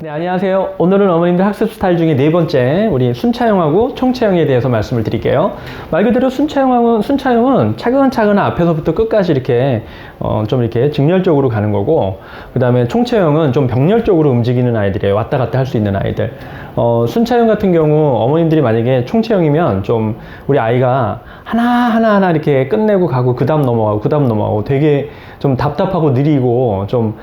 네, 안녕하세요. 오늘은 어머님들 학습 스타일 중에 네 번째 우리 순차형하고 총체형에 대해서 말씀을 드릴게요. 말 그대로 순차형은 차근차근 앞에서부터 끝까지 이렇게 좀 이렇게 직렬적으로 가는 거고, 그 다음에 총체형은 좀 병렬적으로 움직이는 아이들이에요. 왔다 갔다 할 수 있는 아이들. 순차형 같은 경우 어머님들이 만약에 총체형이면 좀 우리 아이가 하나하나 이렇게 끝내고 가고 그 다음 넘어가고 되게 좀 답답하고 느리고 좀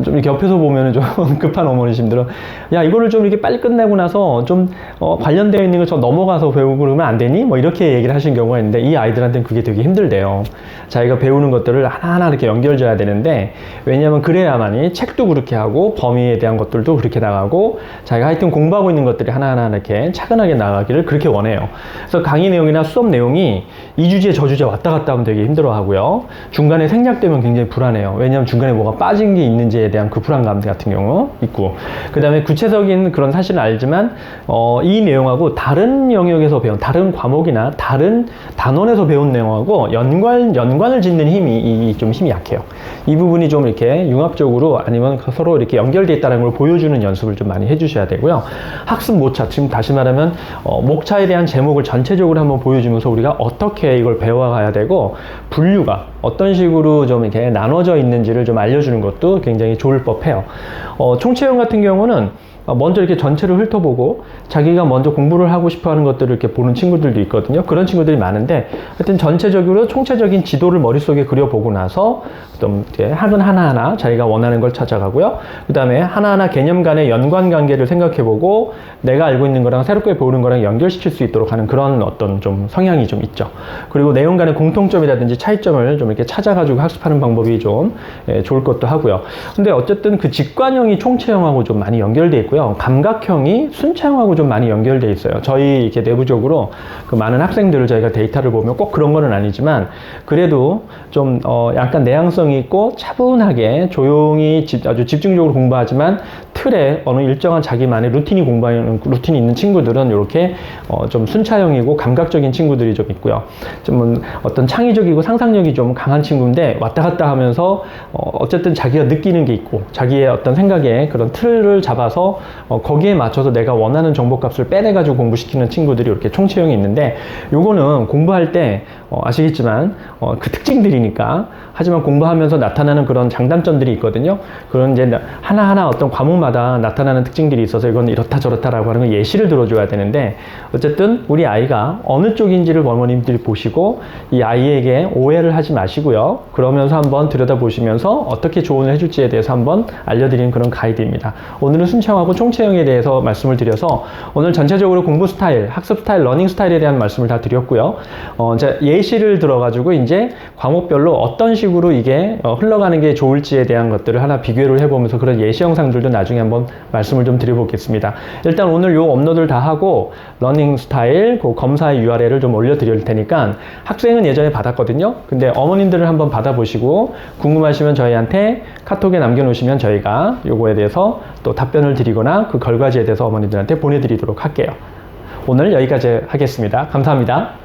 이렇게 옆에서 보면은 좀 급한 어머니심들은 야, 이거를 좀 이렇게 빨리 끝내고 나서 좀 관련되어 있는 거 저 넘어가서 배우고 그러면 안 되니? 뭐 이렇게 얘기를 하시는 경우가 있는데, 이 아이들한테는 그게 되게 힘들대요. 자기가 배우는 것들을 하나하나 이렇게 연결져야 되는데, 왜냐하면 그래야만이 책도 그렇게 하고 범위에 대한 것들도 그렇게 나가고 자기가 하여튼 공부하고 있는 것들이 하나하나 이렇게 차근하게 나가기를 그렇게 원해요. 그래서 강의 내용이나 수업 내용이 이 주제 저 주제 왔다 갔다 하면 되게 힘들어 하고요. 중간에 생략되면 굉장히 불안해요. 왜냐하면 중간에 뭐가 빠진 게 있는지에 대한 그 불안감 같은 경우 있고, 그 다음에 구체적인 그런 사실은 알지만 이 내용하고 다른 영역에서 배운 다른 과목이나 다른 단원에서 배운 내용하고 연관을 짓는 힘이 약해요. 이 부분이 좀 이렇게 융합적으로 아니면 서로 이렇게 연결되어 있다는 걸 보여주는 연습을 좀 많이 해주셔야 되고요. 학습 모차, 지금 다시 말하면 목차에 대한 제목을 전체적으로 한번 보여주면서 우리가 어떻게 이걸 배워가야 되고, 분류가 어떤 식으로 좀 이렇게 나눠져 있는지를 좀 알려주는 것도 굉장히 좋을 법해요. 총체형 같은 경우는 먼저 이렇게 전체를 훑어보고 자기가 먼저 공부를 하고 싶어 하는 것들을 이렇게 보는 친구들도 있거든요. 그런 친구들이 많은데, 하여튼 전체적으로 총체적인 지도를 머릿속에 그려보고 나서 좀 이렇게 학은 하나하나 자기가 원하는 걸 찾아가고요. 그 다음에 하나하나 개념 간의 연관 관계를 생각해보고 내가 알고 있는 거랑 새롭게 배우는 거랑 연결시킬 수 있도록 하는 그런 어떤 좀 성향이 좀 있죠. 그리고 내용 간의 공통점이라든지 차이점을 좀 이렇게 찾아가지고 학습하는 방법이 좀 좋을 것도 하고요. 근데 어쨌든 그 직관형이 총체형하고 좀 많이 연결되어 있고요. 감각형이 순차형하고 좀 많이 연결되어 있어요. 저희 이렇게 내부적으로 그 많은 학생들을 저희가 데이터를 보면 꼭 그런 거는 아니지만, 그래도 좀 약간 내향성이 있고 차분하게 조용히 아주 집중적으로 공부하지만 틀에 어느 일정한 자기만의 루틴이 있는 친구들은 이렇게 좀 순차형이고 감각적인 친구들이 좀 있고요. 좀 어떤 창의적이고 상상력이 좀 강한 친구인데 왔다 갔다 하면서 어쨌든 자기가 느끼는 게 있고 자기의 어떤 생각에 그런 틀을 잡아서 거기에 맞춰서 내가 원하는 정보값을 빼내가지고 공부시키는 친구들이 이렇게 총체형이 있는데, 요거는 공부할 때 아시겠지만 그 특징들이니까, 하지만 공부하면서 나타나는 그런 장단점들이 있거든요. 그런 이제 하나하나 어떤 과목마다 나타나는 특징들이 있어서 이건 이렇다 저렇다라고 하는 건 예시를 들어줘야 되는데, 어쨌든 우리 아이가 어느 쪽인지를 어머님들이 보시고 이 아이에게 오해를 하지 마시고요. 그러면서 한번 들여다보시면서 어떻게 조언을 해줄지에 대해서 한번 알려드리는 그런 가이드입니다. 오늘은 순차형하고 총체형에 대해서 말씀을 드려서 오늘 전체적으로 공부 스타일, 학습 스타일, 러닝 스타일에 대한 말씀을 다 드렸고요. 이제 예시를 들어가지고 이제 과목별로 어떤 식으로 이게 흘러가는 게 좋을지에 대한 것들을 하나 비교를 해보면서 그런 예시 영상들도 나중에 한번 말씀을 좀 드려보겠습니다. 일단 오늘 요 업로드를 다 하고 러닝 스타일, 그 검사의 URL을 좀 올려드릴 테니까, 학생은 예전에 받았거든요. 근데 어머님들을 한번 받아보시고 궁금하시면 저희한테 카톡에 남겨놓으시면 저희가 요거에 대해서 또 답변을 드리거나 그 결과지에 대해서 어머님들한테 보내드리도록 할게요. 오늘 여기까지 하겠습니다. 감사합니다.